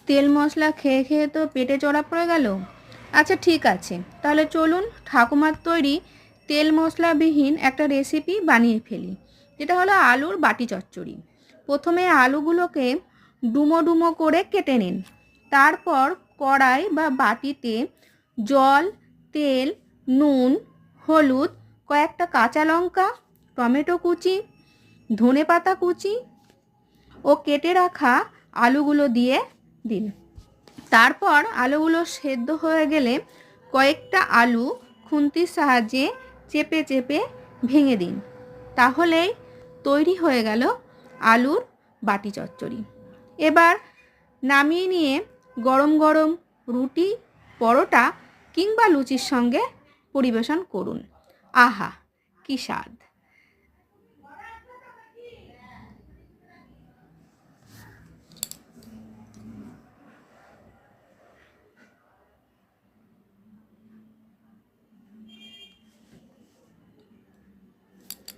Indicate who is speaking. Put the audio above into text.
Speaker 1: তেল মশলা খেয়ে খেয়ে তো পেটে চড়া পড়ে গেল। আচ্ছা ঠিক আছে, তাহলে চলুন ঠাকুমার তৈরি তেল মশলাবিহীন একটা রেসিপি বানিয়ে ফেলি, যেটা হলো আলুর বাটি চচ্চড়ি। প্রথমে আলুগুলোকে ডুমো ডুমো করে কেটে নিন। তারপর কড়াই বা বাটিতে জল, তেল, নুন, হলুদ, কয়েকটা কাঁচা লঙ্কা, টমেটো কুচি, ধনেপাতা কুচি ও কেটে রাখা আলুগুলো দিয়ে দিন। তারপর আলুগুলো সেদ্ধ হয়ে গেলে কয়েকটা আলু খুন্তির সাহায্যে চেপে চেপে ভেঙে দিন। তাহলেই তৈরি হয়ে গেল আলুর বাটি চচ্চড়ি। এবার নামিয়ে নিয়ে গরম গরম রুটি, পরোটা কিংবা লুচির সঙ্গে পরিবেশন করুন। আহা, কি স্বাদ!